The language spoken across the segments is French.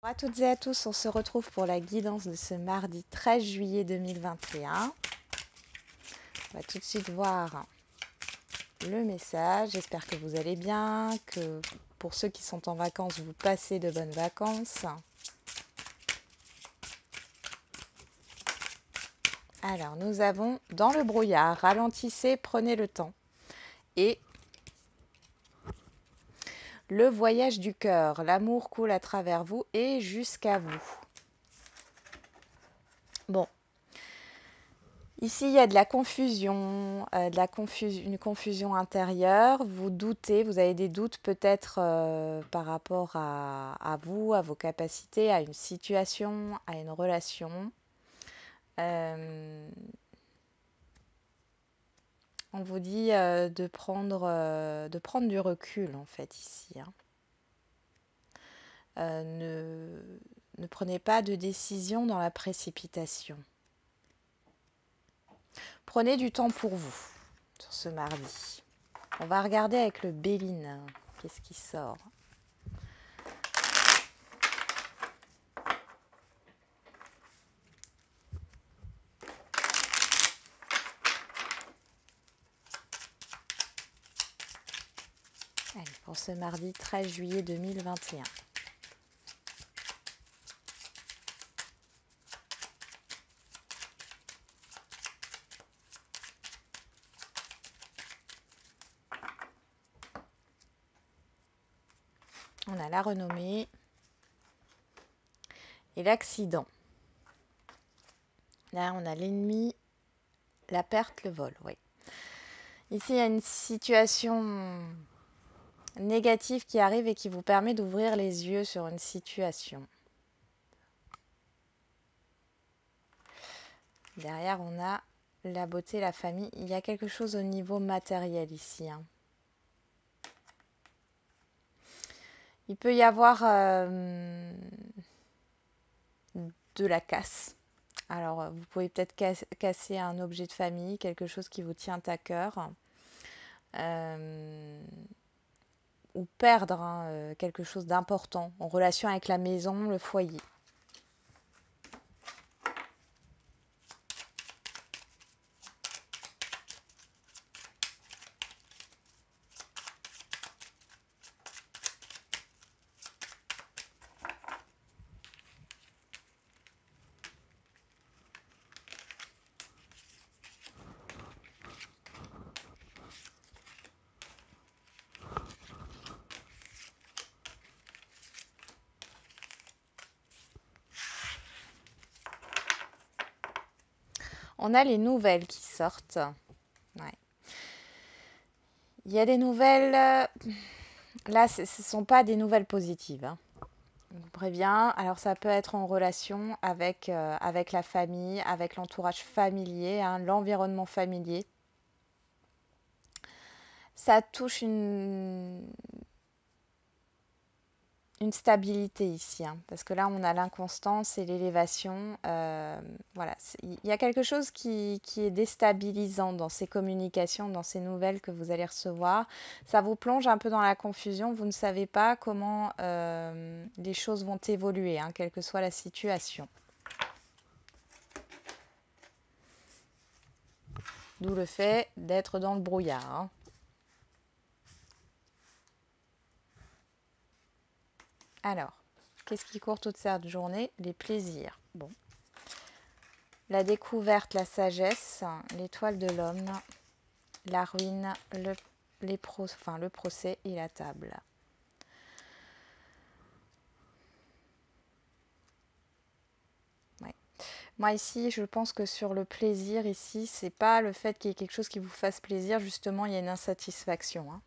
Bonjour à toutes et à tous, on se retrouve pour la guidance de ce mardi 13 juillet 2021. On va tout de suite voir le message. J'espère que vous allez bien, que pour ceux qui sont en vacances, vous passez de bonnes vacances. Alors, nous avons dans le brouillard, ralentissez, prenez le temps. Et le voyage du cœur, l'amour coule à travers vous et jusqu'à vous. Bon. Ici, il y a de la confusion, une confusion intérieure. Vous doutez, vous avez des doutes peut-être par rapport à vous, à vos capacités, à une situation, à une relation. On vous dit de prendre du recul en fait ici. Hein. Ne prenez pas de décision dans la précipitation. Prenez du temps pour vous sur ce mardi. On va regarder avec le Béline. Qu'est-ce qui sort? Allez, pour ce mardi 13 juillet 2021. On a la renommée et l'accident. Là, on a l'ennemi, la perte, le vol. Oui. Ici, il y a une situation négative qui arrive et qui vous permet d'ouvrir les yeux sur une situation. Derrière, on a la beauté, la famille. Il y a quelque chose au niveau matériel ici. Hein. Il peut y avoir de la casse. Alors, vous pouvez peut-être casser un objet de famille, quelque chose qui vous tient à cœur. Ou perdre quelque chose d'important en relation avec la maison, le foyer. On a les nouvelles qui sortent. Ouais. Il y a des nouvelles. Là, ce ne sont pas des nouvelles positives. Hein. Je vous préviens. Alors, ça peut être en relation avec la famille, avec l'entourage familier, hein, l'environnement familier. Ça touche une stabilité ici, hein, parce que là on a l'inconstance et l'élévation. Voilà, il y a quelque chose qui est déstabilisant dans ces communications, dans ces nouvelles que vous allez recevoir. Ça vous plonge un peu dans la confusion, vous ne savez pas comment les choses vont évoluer, hein, quelle que soit la situation. D'où le fait d'être dans le brouillard. Hein. Alors, qu'est-ce qui court toute cette journée? Les plaisirs. Bon. La découverte, la sagesse, l'étoile de l'homme, la ruine, le procès et la table. Ouais. Moi ici, je pense que sur le plaisir, ici, c'est pas le fait qu'il y ait quelque chose qui vous fasse plaisir, justement, il y a une insatisfaction. Hein.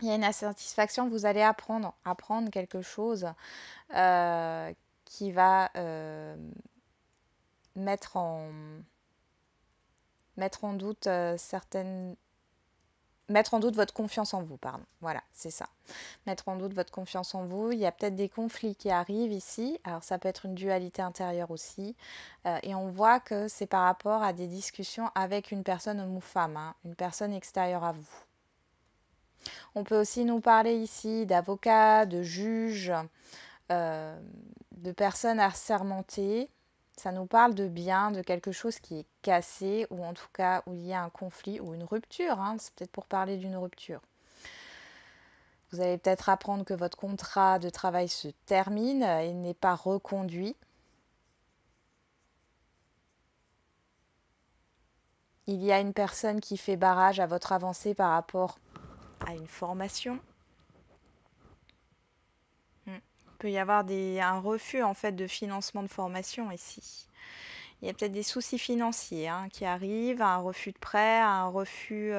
Il y a une insatisfaction, vous allez apprendre quelque chose qui va mettre en doute mettre en doute votre confiance en vous, pardon. Voilà, c'est ça. Mettre en doute votre confiance en vous. Il y a peut-être des conflits qui arrivent ici. Alors, ça peut être une dualité intérieure aussi. Et on voit que c'est par rapport à des discussions avec une personne, homme ou femme, hein, une personne extérieure à vous. On peut aussi nous parler ici d'avocats, de juges, euh, de personnes assermentées. Ça nous parle de bien, de quelque chose qui est cassé, ou en tout cas où il y a un conflit ou une rupture, hein. C'est peut-être pour parler d'une rupture. Vous allez peut-être apprendre que votre contrat de travail se termine et n'est pas reconduit. Il y a une personne qui fait barrage à votre avancée par rapport à une formation. Il peut y avoir un refus en fait de financement de formation ici. Il y a peut-être des soucis financiers qui arrivent, un refus de prêt, un refus.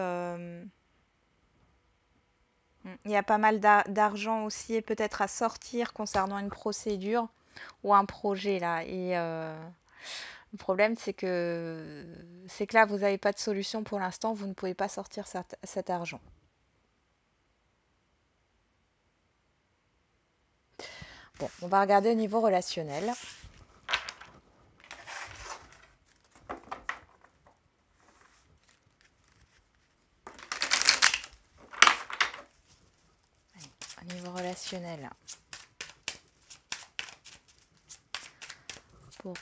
Il y a pas mal d'argent aussi et peut-être à sortir concernant une procédure ou un projet là. Et le problème c'est que là vous n'avez pas de solution pour l'instant, vous ne pouvez pas sortir cet argent. Bon, on va regarder au niveau relationnel. Au niveau relationnel, pour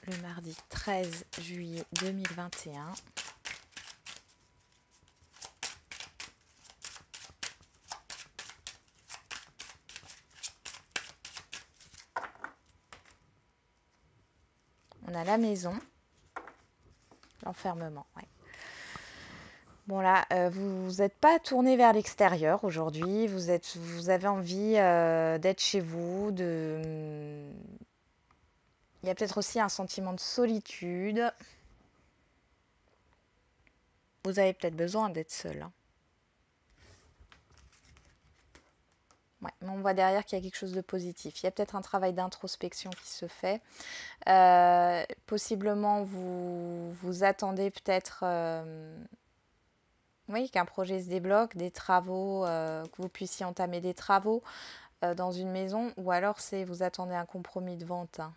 le mardi 13 juillet 2021. On a la maison, l'enfermement. Ouais. Bon là, vous n'êtes pas tourné vers l'extérieur aujourd'hui. Vous avez envie d'être chez vous. Il y a peut-être aussi un sentiment de solitude. Vous avez peut-être besoin d'être seul, hein. Ouais, mais on voit derrière qu'il y a quelque chose de positif. Il y a peut-être un travail d'introspection qui se fait. Possiblement, vous attendez peut-être oui, qu'un projet se débloque, des travaux, que vous puissiez entamer des travaux dans une maison, ou alors vous attendez un compromis de vente, hein.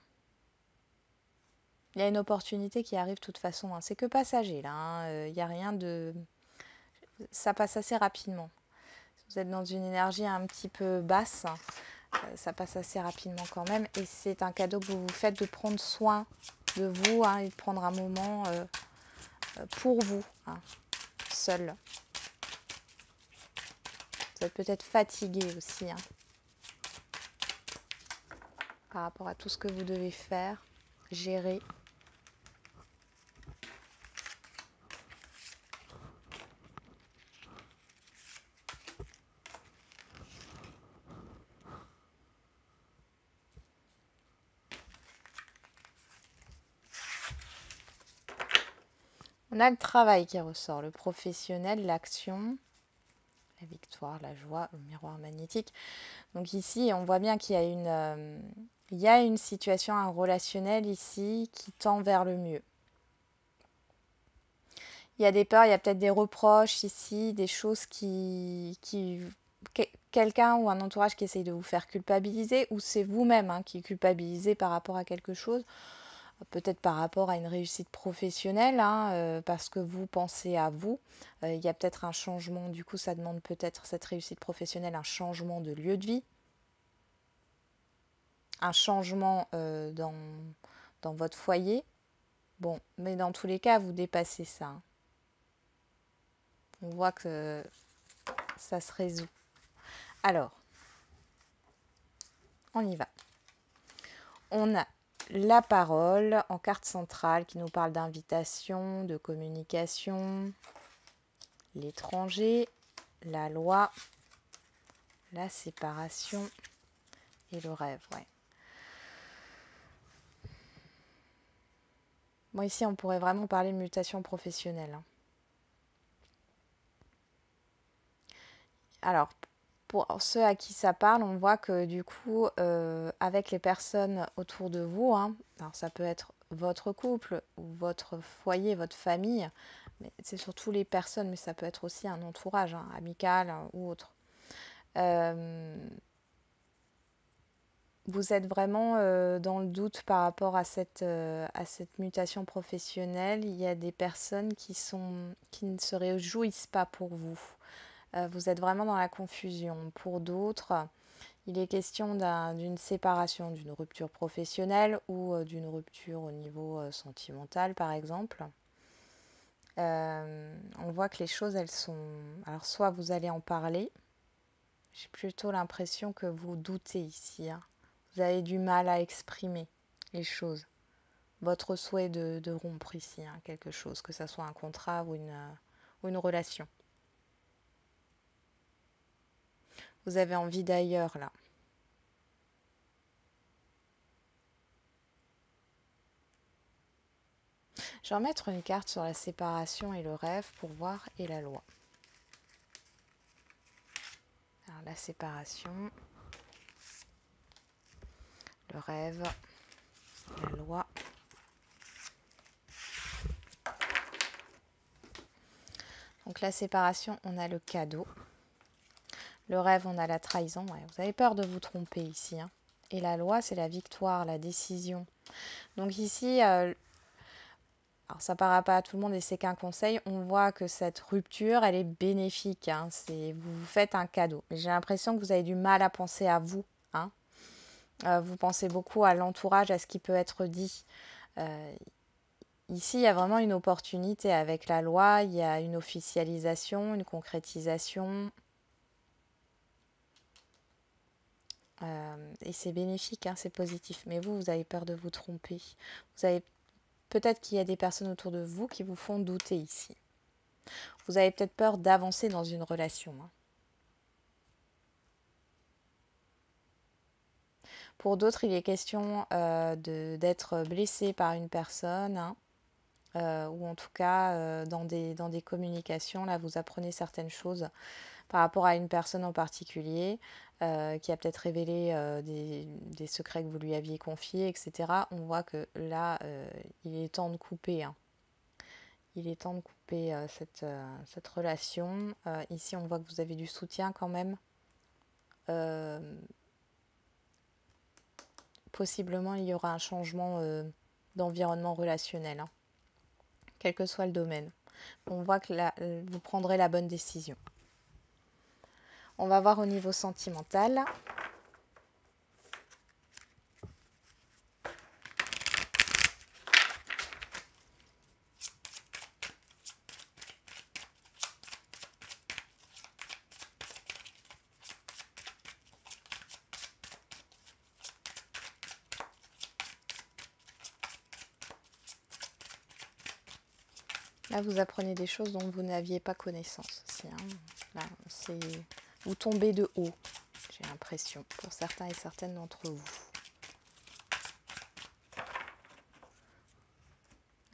Il y a une opportunité qui arrive de toute façon, hein. C'est que passager là, hein. Il n'y a rien de... Ça passe assez rapidement. Si vous êtes dans une énergie un petit peu basse, ça passe assez rapidement quand même. Et c'est un cadeau que vous vous faites de prendre soin de vous, hein, et de prendre un moment pour vous, hein, seul. Vous êtes peut-être fatigué aussi, hein, par rapport à tout ce que vous devez faire, gérer. On a le travail qui ressort, le professionnel, l'action, la victoire, la joie, le miroir magnétique. Donc ici, on voit bien qu'il y a une situation, un relationnel ici qui tend vers le mieux. Il y a des peurs, il y a peut-être des reproches ici, des choses quelqu'un ou un entourage qui essaye de vous faire culpabiliser, ou c'est vous-même qui culpabilisez par rapport à quelque chose, peut-être par rapport à une réussite professionnelle, parce que vous pensez à vous. Il y a peut-être un changement, du coup ça demande peut-être cette réussite professionnelle, un changement de lieu de vie, un changement dans votre foyer. Bon, mais dans tous les cas, vous dépassez ça, hein. On voit que ça se résout. Alors, on y va. On a la parole en carte centrale qui nous parle d'invitation, de communication, l'étranger, la loi, la séparation et le rêve. Ouais. Bon, ici, on pourrait vraiment parler de mutation professionnelle, hein. Alors, pour ceux à qui ça parle, on voit que du coup, avec les personnes autour de vous, alors ça peut être votre couple ou votre foyer, votre famille, mais c'est surtout les personnes, mais ça peut être aussi un entourage, amical ou autre. Vous êtes vraiment dans le doute par rapport à cette mutation professionnelle. Il y a des personnes qui ne se réjouissent pas pour vous. Vous êtes vraiment dans la confusion. Pour d'autres, Il est question d'une séparation, d'une rupture professionnelle ou d'une rupture au niveau sentimental, par exemple. On voit que les choses, elles sont... Alors, soit vous allez en parler. J'ai plutôt l'impression que vous doutez ici, hein. Vous avez du mal à exprimer les choses. Votre souhait de rompre ici, hein, quelque chose, que ce soit un contrat ou une relation. Vous avez envie d'ailleurs, là. Je vais remettre une carte sur la séparation et le rêve pour voir et la loi. Alors, la séparation, le rêve, la loi. Donc la séparation, on a le cadeau. Le rêve, on a la trahison. Ouais, vous avez peur de vous tromper ici, hein. Et la loi, c'est la victoire, la décision. Donc ici, alors ça ne paraît pas à tout le monde et c'est qu'un conseil. On voit que cette rupture, elle est bénéfique, hein. Vous vous faites un cadeau. Mais j'ai l'impression que vous avez du mal à penser à vous, hein. Vous pensez beaucoup à l'entourage, à ce qui peut être dit. Ici, il y a vraiment une opportunité avec la loi. Il y a une officialisation, une concrétisation. Et c'est bénéfique, hein, c'est positif. Mais vous avez peur de vous tromper. Vous avez peut-être qu'il y a des personnes autour de vous qui vous font douter ici. Vous avez peut-être peur d'avancer dans une relation, hein. Pour d'autres, il est question d'être blessé par une personne, hein, ou en tout cas dans des communications. Là, vous apprenez certaines choses par rapport à une personne en particulier qui a peut-être révélé des secrets que vous lui aviez confiés, etc. On voit que là, il est temps de couper, hein. Il est temps de couper cette relation. Ici, on voit que vous avez du soutien quand même. Possiblement, il y aura un changement d'environnement relationnel, hein, quel que soit le domaine. On voit que là, vous prendrez la bonne décision. On va voir au niveau sentimental. Là, vous apprenez des choses dont vous n'aviez pas connaissance aussi, hein. Là, vous tombez de haut, j'ai l'impression, pour certains et certaines d'entre vous.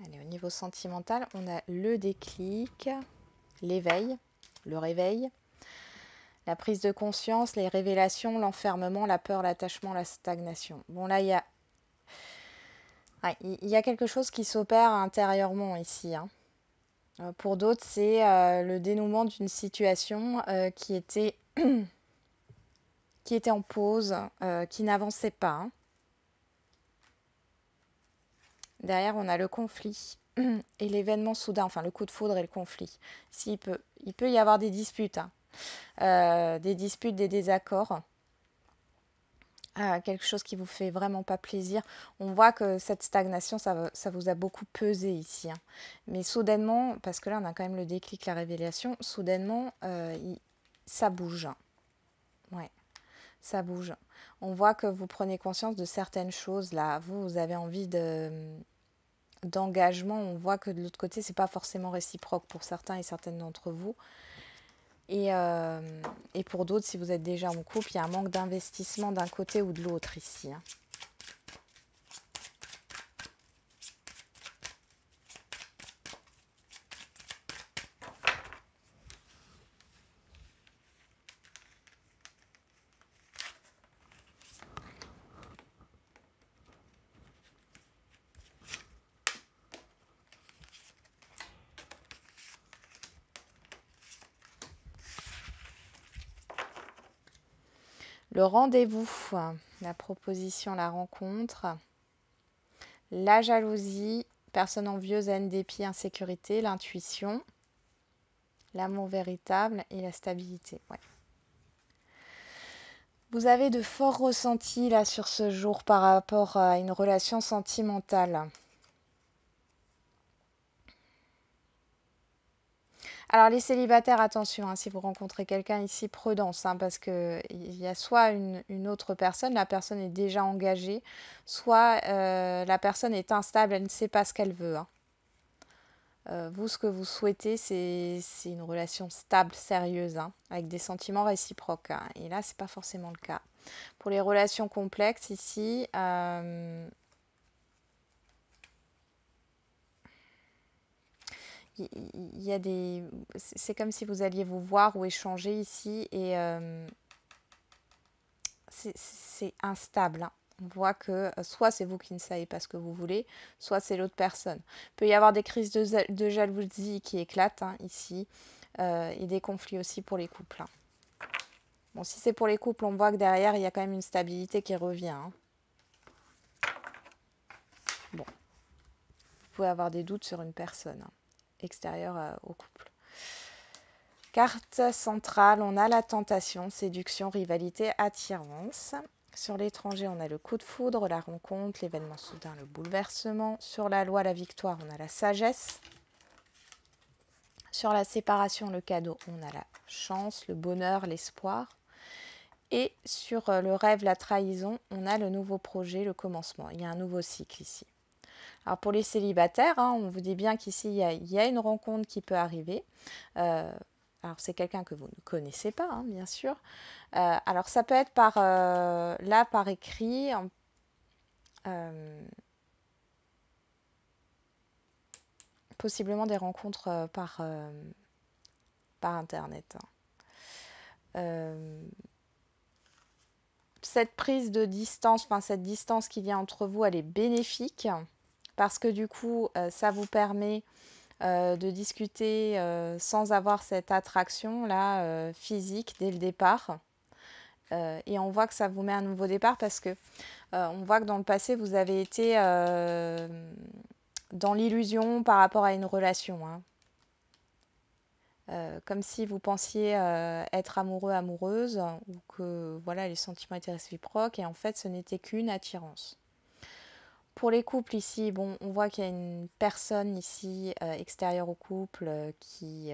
Allez, au niveau sentimental, on a le déclic, l'éveil, le réveil, la prise de conscience, les révélations, l'enfermement, la peur, l'attachement, la stagnation. Bon, là, il y a quelque chose qui s'opère intérieurement ici, hein. Pour d'autres, c'est le dénouement d'une situation qui était en pause, qui n'avançait pas, hein. Derrière, on a le conflit et l'événement soudain, enfin le coup de foudre et le conflit. Il peut y avoir des disputes, hein. Des disputes, des désaccords. Quelque chose qui vous fait vraiment pas plaisir. On voit que cette stagnation, ça vous a beaucoup pesé ici, hein. Mais soudainement, parce que là on a quand même le déclic, la révélation, soudainement ça bouge. Ouais, ça bouge. On voit que vous prenez conscience de certaines choses là. Vous avez envie d'engagement. On voit que de l'autre côté, c'est pas forcément réciproque pour certains et certaines d'entre vous. Et pour d'autres, si vous êtes déjà en couple, il y a un manque d'investissement d'un côté ou de l'autre ici, hein. Le rendez-vous, la proposition, la rencontre, la jalousie, personne envieuse, haine, dépit, insécurité, l'intuition, l'amour véritable et la stabilité. Ouais. Vous avez de forts ressentis là sur ce jour par rapport à une relation sentimentale. Alors les célibataires, attention, hein, si vous rencontrez quelqu'un ici, prudence, hein, parce que il y a soit une autre personne, la personne est déjà engagée, soit la personne est instable, elle ne sait pas ce qu'elle veut, hein. Vous, ce que vous souhaitez, c'est une relation stable, sérieuse, hein, avec des sentiments réciproques, hein. Et là, c'est pas forcément le cas. Pour les relations complexes ici, il y a des, c'est comme si vous alliez vous voir ou échanger ici et c'est instable, hein. On voit que soit c'est vous qui ne savez pas ce que vous voulez, soit c'est l'autre personne. Il peut y avoir des crises de jalousie qui éclatent, hein, ici, et des conflits aussi pour les couples, hein. Bon, si c'est pour les couples, on voit que derrière, il y a quand même une stabilité qui revient, hein. Bon, vous pouvez avoir des doutes sur une personne, hein, extérieure au couple. Carte centrale, on a la tentation, séduction, rivalité, attirance. Sur l'étranger, on a le coup de foudre, la rencontre, l'événement soudain, le bouleversement. Sur la loi, la victoire, on a la sagesse. Sur la séparation, le cadeau, on a la chance, le bonheur, l'espoir. Et sur le rêve, la trahison, on a le nouveau projet, le commencement. Il y a un nouveau cycle ici. Alors pour les célibataires, hein, on vous dit bien qu'ici, il y a une rencontre qui peut arriver. Alors c'est quelqu'un que vous ne connaissez pas, hein, bien sûr. Alors ça peut être là par écrit, possiblement des rencontres par Internet, hein. Cette prise de distance, enfin cette distance qu'il y a entre vous, elle est bénéfique parce que du coup, ça vous permet de discuter sans avoir cette attraction là physique dès le départ. Et on voit que ça vous met un nouveau départ parce que on voit que dans le passé, vous avez été dans l'illusion par rapport à une relation, hein. Comme si vous pensiez être amoureux, amoureuse, ou que voilà, les sentiments étaient réciproques, et en fait, ce n'était qu'une attirance. Pour les couples ici, bon, on voit qu'il y a une personne ici extérieure au couple qui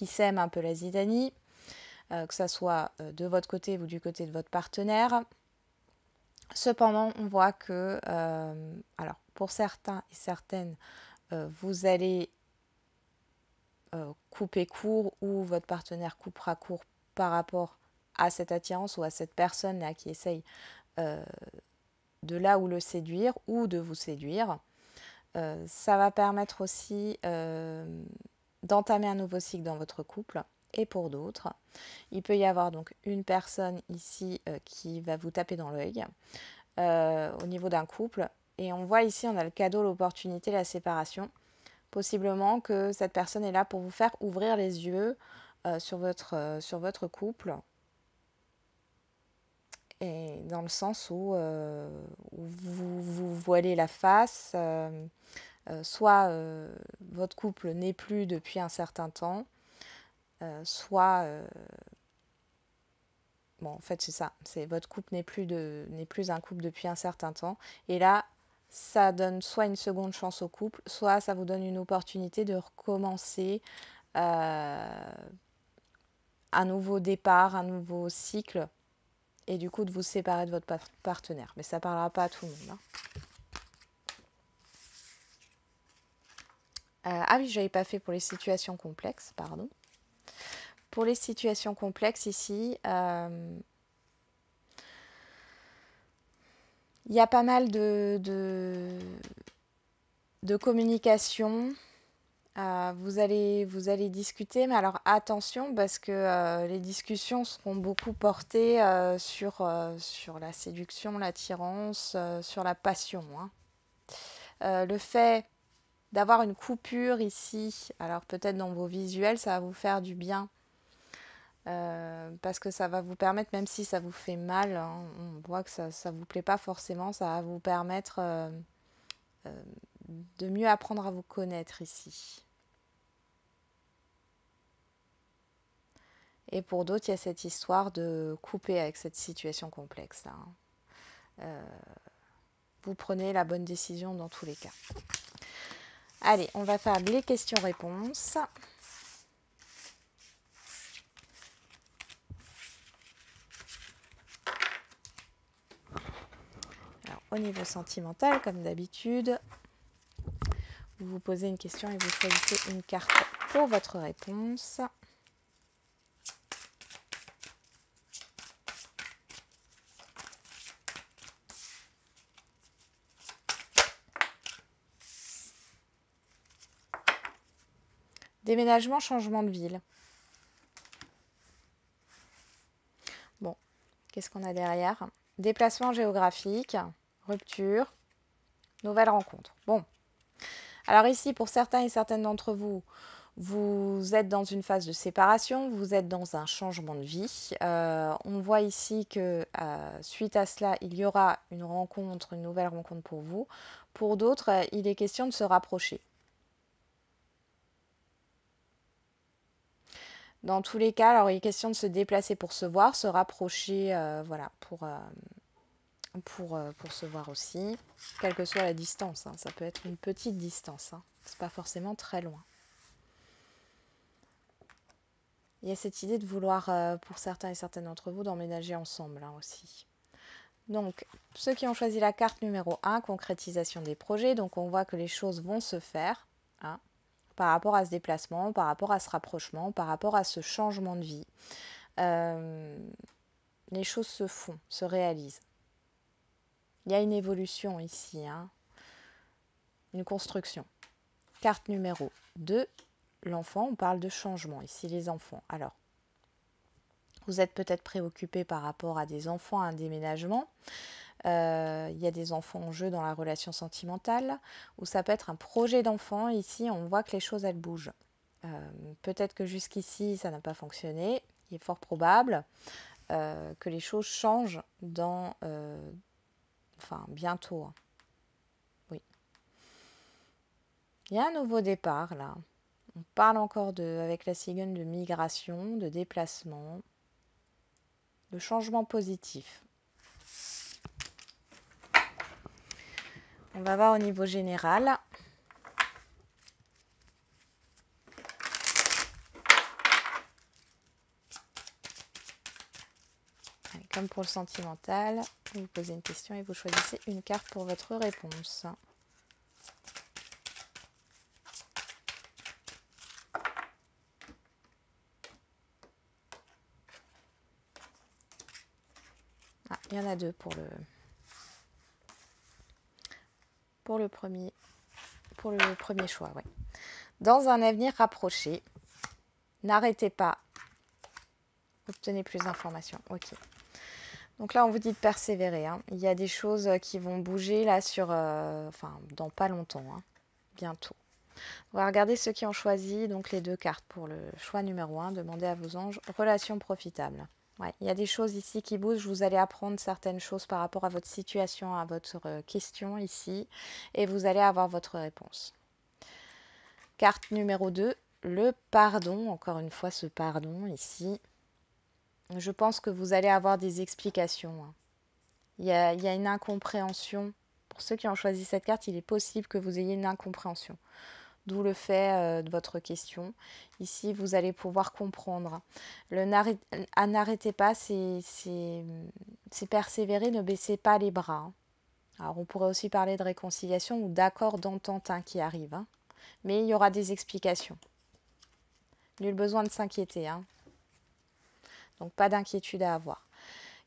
sème un peu la zizanie, que ça soit de votre côté ou du côté de votre partenaire. Cependant, on voit que, alors pour certains et certaines, vous allez couper court ou votre partenaire coupera court par rapport à cette attirance ou à cette personne là qui essaye de là où le séduire ou de vous séduire. Ça va permettre aussi d'entamer un nouveau cycle dans votre couple. Et pour d'autres, il peut y avoir donc une personne ici qui va vous taper dans l'œil au niveau d'un couple. Et on voit ici, on a le cadeau, l'opportunité, la séparation. Possiblement que cette personne est là pour vous faire ouvrir les yeux sur votre couple. Et dans le sens où vous voilez la face, soit votre couple n'est plus depuis un certain temps, soit bon, en fait, c'est ça. C'est votre couple n'est plus un couple depuis un certain temps. Et là, ça donne soit une seconde chance au couple, soit ça vous donne une opportunité de recommencer un nouveau départ, un nouveau cycle, et du coup de vous séparer de votre partenaire. Mais ça ne parlera pas à tout le monde, hein. Ah oui, je n'avais pas fait pour les situations complexes, pardon. Pour les situations complexes ici, il y a pas mal de communication. Vous allez discuter, mais alors attention parce que les discussions seront beaucoup portées sur la séduction, l'attirance, sur la passion, hein. Le fait d'avoir une coupure ici, alors peut-être dans vos visuels, ça va vous faire du bien. Parce que ça va vous permettre, même si ça vous fait mal, hein, on voit que ça ne vous plaît pas forcément, ça va vous permettre de mieux apprendre à vous connaître ici. Et pour d'autres, il y a cette histoire de couper avec cette situation complexe là, vous prenez la bonne décision dans tous les cas. Allez, on va faire les questions-réponses. Alors, au niveau sentimental, comme d'habitude, vous vous posez une question et vous choisissez une carte pour votre réponse. Déménagement, changement de ville. Bon, qu'est-ce qu'on a derrière? Déplacement géographique, rupture, nouvelle rencontre. Bon, alors ici, pour certains et certaines d'entre vous, vous êtes dans une phase de séparation, vous êtes dans un changement de vie. On voit ici que suite à cela, il y aura une rencontre, une nouvelle rencontre pour vous. Pour d'autres, il est question de se rapprocher. Dans tous les cas, alors il est question de se déplacer pour se voir, se rapprocher, voilà, pour se voir aussi, quelle que soit la distance. Hein. Ça peut être une petite distance, hein. C'est pas forcément très loin. Il y a cette idée de vouloir, pour certains et certaines d'entre vous, d'emménager ensemble hein, aussi. Donc, ceux qui ont choisi la carte numéro 1, concrétisation des projets, donc on voit que les choses vont se faire hein, par rapport à ce déplacement, par rapport à ce rapprochement, par rapport à ce changement de vie. Les choses se font, se réalisent. Il y a une évolution ici, hein, une construction. Carte numéro 2, l'enfant, on parle de changement ici, les enfants. Alors, vous êtes peut-être préoccupé par rapport à des enfants, à un déménagement. Il y a des enfants en jeu dans la relation sentimentale, ou ça peut être un projet d'enfant. Ici, on voit que les choses, elles bougent. Peut-être que jusqu'ici, ça n'a pas fonctionné. Il est fort probable que les choses changent dans... enfin, bientôt. Hein. Oui. Il y a un nouveau départ, là. On parle encore avec la cigogne de migration, de déplacement, de changement positif. On va voir au niveau général. Allez, comme pour le sentimental, vous vous posez une question et vous choisissez une carte pour votre réponse. Ah, il y en a deux pour le premier choix. Ouais. Dans un avenir rapproché, n'arrêtez pas. Obtenez plus d'informations. Ok. Donc là, on vous dit de persévérer. Hein. Il y a des choses qui vont bouger là dans pas longtemps, hein. Bientôt. On va regarder ceux qui ont choisi donc les deux cartes pour le choix numéro 1. Demandez à vos anges. Relation profitable. Ouais, il y a des choses ici qui bougent. Vous allez apprendre certaines choses par rapport à votre situation, à votre question ici. Et vous allez avoir votre réponse. Carte numéro 2. Le pardon. Encore une fois, ce pardon ici. Je pense que vous allez avoir des explications. Hein. Il y a une incompréhension. Pour ceux qui ont choisi cette carte, il est possible que vous ayez une incompréhension. D'où le fait de votre question. Ici, vous allez pouvoir comprendre. N'arrêtez pas, c'est persévérer, ne baissez pas les bras. Hein. Alors, on pourrait aussi parler de réconciliation ou d'accord d'entente hein, qui arrive. Hein. Mais il y aura des explications. Nul besoin de s'inquiéter. Hein. Donc, pas d'inquiétude à avoir.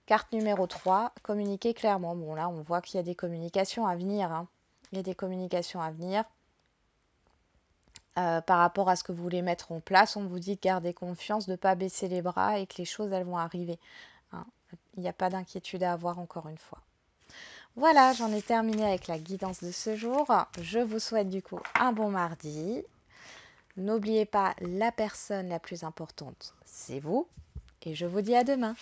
Carte numéro 3, communiquer clairement. Bon, là, on voit qu'il y a des communications à venir. Hein. Il y a des communications à venir. Par rapport à ce que vous voulez mettre en place, on vous dit de garder confiance, de ne pas baisser les bras et que les choses, elles vont arriver. Hein. Il n'y a pas d'inquiétude à avoir encore une fois. Voilà, j'en ai terminé avec la guidance de ce jour. Je vous souhaite du coup un bon mardi. N'oubliez pas, la personne la plus importante, c'est vous. Et je vous dis à demain.